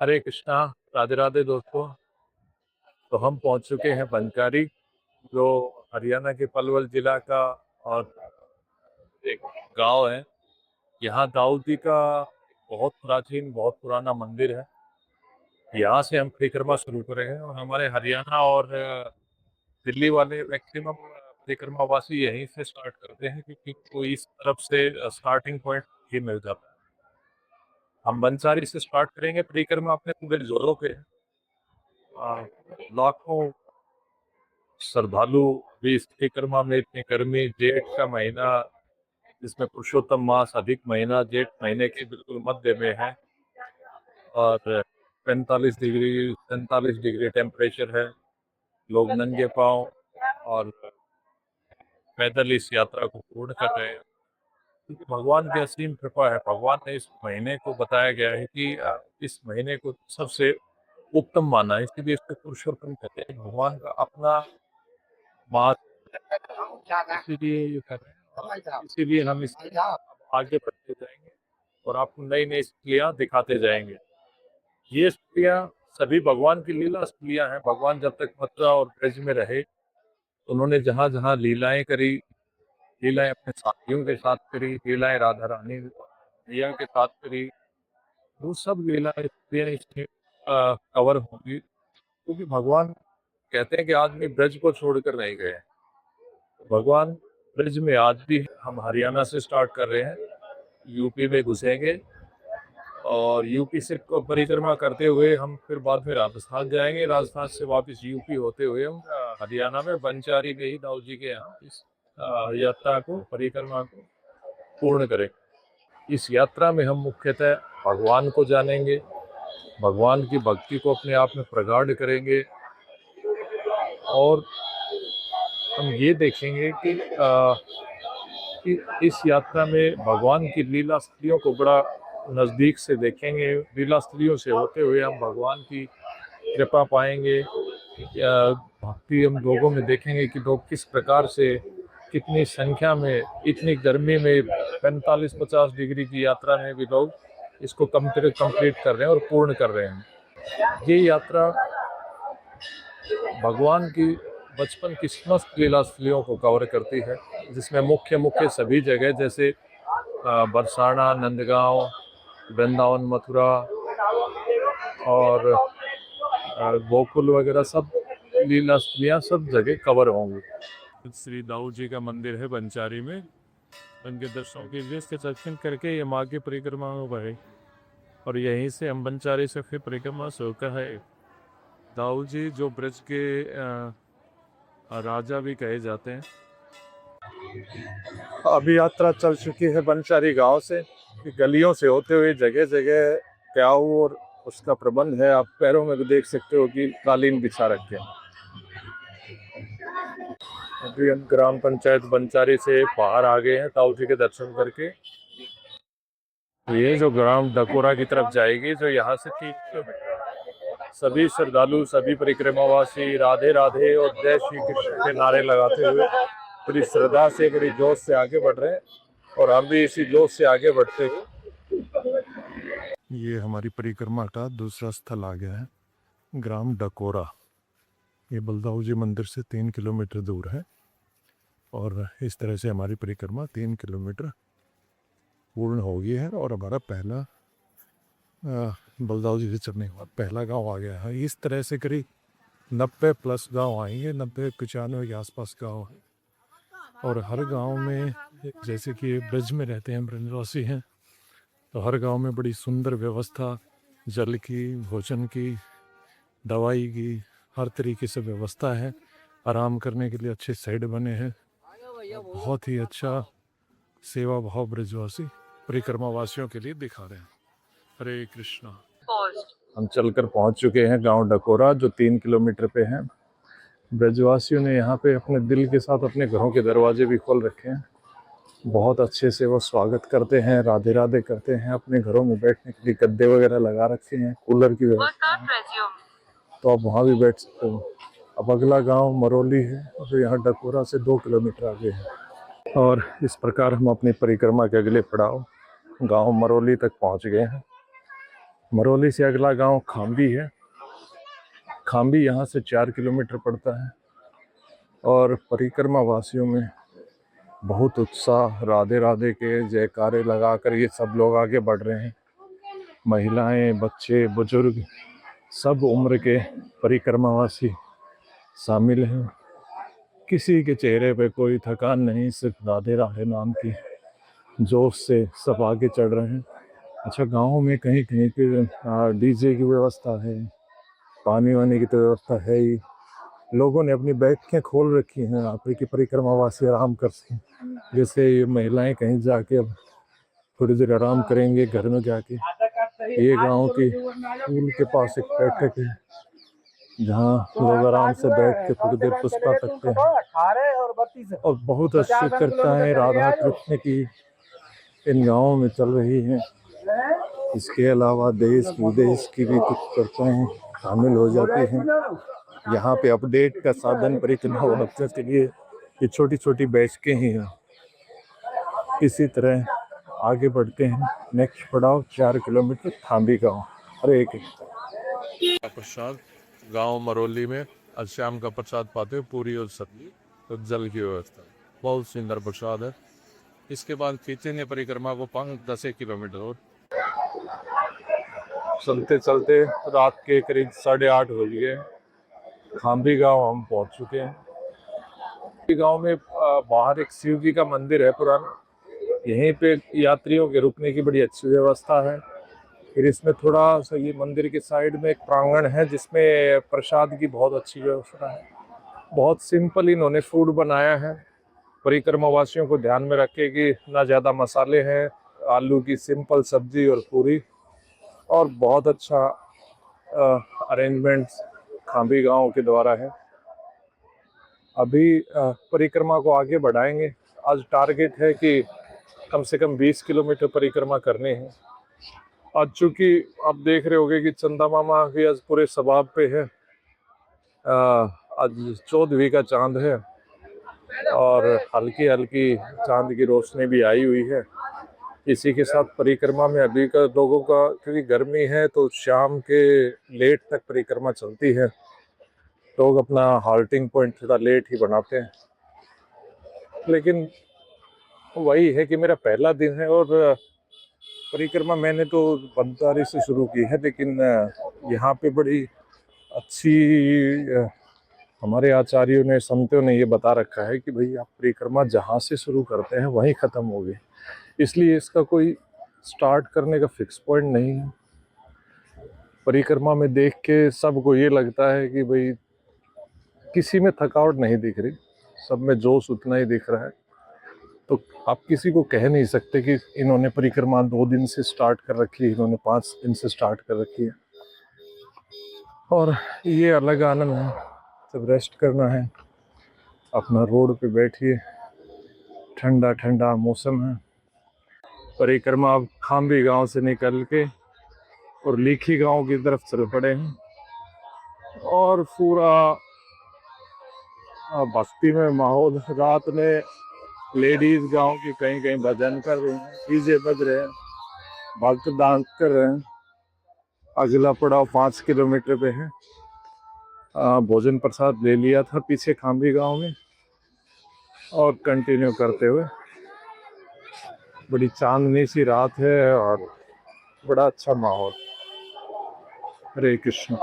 हरे कृष्णा। राधे राधे दोस्तों। तो हम पहुंच चुके हैं बंचारी, जो हरियाणा के पलवल जिला का और एक गांव है। यहाँ दाऊद जी का बहुत प्राचीन, बहुत पुराना मंदिर है। यहाँ से हम परिक्रमा शुरू करेंगे और हमारे हरियाणा और दिल्ली वाले मैक्सिमम परिक्रमावासी यहीं से स्टार्ट करते हैं, क्योंकि कोई इस तरफ से स्टार्टिंग पॉइंट ही मिल जाता है। हम बंसारी से स्टार्ट करेंगे परिक्रमा अपने पूरे जोरों पे। लाखों श्रद्धालु भी इस परिक्रमा में, इतनी गर्मी, जेठ का महीना जिसमें पुरुषोत्तम मास अधिक महीना, जेठ महीने के बिल्कुल मध्य में है और 45 डिग्री 47 डिग्री टेम्परेचर है। लोग नंगे पांव और पैदल इस यात्रा को पूर्ण कर रहे हैं, क्योंकि भगवान की असीम कृपा है। भगवान ने इस महीने को बताया गया है कि इस महीने को सबसे उत्तम माना है, इसलिए इसको पुरुषोत्तम कहते हैं। भगवान का अपना मास, इसीलिए ये कर रहे हैं और इसीलिए हम इस आगे बढ़ते जाएंगे और आपको नई नई स्त्रियां दिखाते जाएंगे। ये स्त्रियां सभी भगवान की लीला स्त्रियां हैं। भगवान जब तक मथुरा और ब्रज में रहे, उन्होंने जहाँ जहाँ लीलाएं करी, लीलाएं अपने साथियों के साथ करी, लीलाएं राधा रानी मैया के साथ करी, वो सब लीलाएं स्त्रियां इसमें कवर होंगी, क्योंकि भगवान कहते हैं कि आदमी ब्रज को छोड़कर नहीं गए। भगवान ब्रज में आज भी, हम हरियाणा से स्टार्ट कर रहे हैं, यूपी में घुसेंगे और यूपी से परिक्रमा करते हुए हम फिर बाद में राजस्थान जाएंगे। राजस्थान से वापस यूपी होते हुए हम हरियाणा में बंचारी में ही दाऊ जी के यहाँ इस यात्रा को, परिक्रमा को पूर्ण करेंगे। इस यात्रा में हम मुख्यतः भगवान को जानेंगे, भगवान की भक्ति को अपने आप में प्रगाढ़ करेंगे और हम ये देखेंगे कि इस यात्रा में भगवान की लीला स्त्रियों को बड़ा नज़दीक से देखेंगे। लीला स्त्रियों से होते हुए हम भगवान की कृपा पाएंगे। भक्ति हम लोगों में देखेंगे कि लोग किस प्रकार से, कितनी संख्या में, इतनी गर्मी में 45-50 डिग्री की यात्रा में भी लोग इसको कंप्लीट कर रहे हैं और पूर्ण कर रहे हैं। ये यात्रा भगवान की बचपन की समस्त लीला स्त्रियों को कवर करती है, जिसमें मुख्य मुख्य सभी जगह जैसे बरसाना, नंदगांव, वृंदावन, मथुरा और गोकुल वगैरह सब लीला स्त्रियाँ सब जगह कवर होंगी। श्री दाऊ जी का मंदिर है बंचारी में, उनके दर्शनों के लिए इसके दर्शन करके ये माँ की परिक्रमा में बढ़े और यहीं से हम बंचारी से फिर परिक्रमा शुरू कर है। दाऊ जी जो ब्रज के राजा भी कहे जाते हैं। अभी यात्रा चल चुकी है बंचारी गांव से, गलियों से होते हुए जगह जगह प्याऊ और उसका प्रबंध है। आप पैरों में भी देख सकते हो कि कालीन बिछा रखे हैं। अभी हम ग्राम पंचायत बंचारी से बाहर आ गए हैं ताऊ जी के दर्शन करके। तो ये जो ग्राम डकोरा की तरफ जाएगी, जो यहाँ से 3 किलोमीटर, सभी श्रद्धालु, सभी परिक्रमावासी राधे राधे और जय श्री कृष्ण के नारे लगाते हुए बड़ी श्रद्धा से, बड़ी जोश से आगे बढ़ रहे हैं और हम भी इसी जोश से आगे बढ़ते हुए। ये हमारी परिक्रमा का दूसरा स्थल आ गया है, ग्राम डकोरा। ये बलदाऊ जी मंदिर से 3 किलोमीटर दूर है और इस तरह से हमारी परिक्रमा 3 किलोमीटर पूर्ण हो गई है और हमारा पहला बलदाऊ जी से चढ़ने के बाद पहला गांव आ गया है। इस तरह से करीब 90+ गांव आएंगे, 90-95 के आसपास गांव है और हर गांव में, जैसे कि ब्रज में रहते हैं, ब्रजवासी हैं, तो हर गांव में बड़ी सुंदर व्यवस्था, जल की, भोजन की, दवाई की, हर तरीके से व्यवस्था है। आराम करने के लिए अच्छे शेड बने हैं। बहुत ही अच्छा सेवा भाव ब्रजवासी परिक्रमा वासियों के लिए दिखा रहे हैं। हरे कृष्णा। हम चलकर पहुंच चुके हैं गांव डकोरा, जो 3 किलोमीटर पे है। ब्रजवासियों ने यहाँ पे अपने दिल के साथ अपने घरों के दरवाजे भी खोल रखे हैं। बहुत अच्छे से वो स्वागत करते हैं, राधे राधे करते हैं। अपने घरों में बैठने के लिए गद्दे वगैरह लगा रखे हैं, कूलर की व्यवस्था है, तो आप वहाँ भी बैठ सकते हो। अब अगला गांव मरोली है और यहाँ डकोरा से 2 किलोमीटर आगे है और इस प्रकार हम अपनी परिक्रमा के अगले पड़ाव गांव मरोली तक पहुँच गए हैं। मरौली से अगला गांव खाम्बी है। खाम्बी यहाँ से 4 किलोमीटर पड़ता है और परिक्रमा वासियों में बहुत उत्साह, राधे राधे के जयकारे लगाकर ये सब लोग आगे बढ़ रहे हैं। महिलाएं, बच्चे, बुजुर्ग, सब उम्र के परिक्रमावासी शामिल हैं। किसी के चेहरे पे कोई थकान नहीं, सिर्फ राधे राधे नाम की जोश से सब आगे चढ़ रहे हैं। अच्छा, गाँव में कहीं कहीं पे डीजे की व्यवस्था है, पानी वानी की तो व्यवस्था है ही। लोगों ने अपनी बैठकें खोल रखी हैं यहाँ की परिक्रमावासी आराम कर सकें। जैसे ये महिलाएं कहीं जाके अब थोड़ी देर आराम करेंगे घर में जाके। ये गांव की स्कूल के पास एक बैठक है जहाँ लोग आराम से बैठ के थोड़ी देर पुष्पा सकते हैं। और बहुत अच्छी करता है राधा कृष्ण की इन गाँवों में चल रही है। इसके अलावा देश विदेश की भी कुछ चर्चाएं शामिल हो जाती हैं। यहाँ पे अपडेट का साधन परिक्रमा के लिए ये छोटी छोटी बैठकें ही हैं। इसी तरह आगे बढ़ते हैं। नेक्स्ट पड़ाव 4 किलोमीटर खाम्बी गाँव। हरे कृष्ण। प्रसाद गांव मरौली में आज शाम का प्रसाद पाते हैं, पूरी और सब्जी तो जल की व्यवस्था, बहुत सुंदर प्रसाद है। इसके बाद खींचेंगे परिक्रमा को 5-10 किलोमीटर और चलते चलते रात के करीब 8:30 हो गए। खाम्बी गांव हम पहुंच चुके हैं। गांव में बाहर एक शिव जी का मंदिर है पुराना, यहीं पे यात्रियों के रुकने की बड़ी अच्छी व्यवस्था है। फिर इसमें थोड़ा सा ये मंदिर के साइड में एक प्रांगण है जिसमें प्रसाद की बहुत अच्छी व्यवस्था है। बहुत सिंपल इन्होंने फूड बनाया है, परिक्रमा वासियों को ध्यान में रखे कि ना ज़्यादा मसाले हैं, आलू की सिंपल सब्जी और पूरी, और बहुत अच्छा अरेंजमेंट्स खाम्बी गांव के द्वारा है। अभी परिक्रमा को आगे बढ़ाएंगे। आज टारगेट है कि कम से कम 20 किलोमीटर परिक्रमा करने हैं। आज चूंकि आप देख रहे होंगे कि चंदा मामा भी आज पूरे सबाब पे है। आज 14वीं का चांद है और हल्की हल्की चांद की रोशनी भी आई हुई है। इसी के साथ परिक्रमा में अभी का लोगों का, क्योंकि गर्मी है तो शाम के लेट तक परिक्रमा चलती है। लोग अपना हाल्टिंग पॉइंट थोड़ा लेट ही बनाते हैं। लेकिन वही है कि मेरा पहला दिन है और परिक्रमा मैंने तो बनतारी से शुरू की है, लेकिन यहाँ पे बड़ी अच्छी हमारे आचार्यों ने, संतों ने ये बता रखा है कि भाई आप परिक्रमा जहाँ से शुरू करते हैं वहीं ख़त्म होगी। इसलिए इसका कोई स्टार्ट करने का फिक्स पॉइंट नहीं है। परिक्रमा में देख के सबको ये लगता है कि भाई किसी में थकावट नहीं दिख रही, सब में जोश उतना ही दिख रहा है। तो आप किसी को कह नहीं सकते कि इन्होंने परिक्रमा 2 दिन से स्टार्ट कर रखी है, इन्होंने 5 दिन से स्टार्ट कर रखी है। और ये अलग आनंद है। सब रेस्ट करना है, अपना रोड पे बैठिए, ठंडा ठंडा मौसम है। परिक्रमा अब खाम्बी गांव से निकल के और लीखी गांव की तरफ चल पड़े हैं और पूरा भक्ति में माहौल। रात में लेडीज गांव की कहीं कहीं भजन कर रही हैं, डीजे बज रहे हैं, भक्त डांस कर रहे हैं। अगला पड़ाव 5 किलोमीटर पे है। भोजन प्रसाद ले लिया था पीछे खाम्बी गांव में और कंटिन्यू करते हुए। बड़ी चांदनी सी रात है और बड़ा अच्छा माहौल। हरे कृष्ण।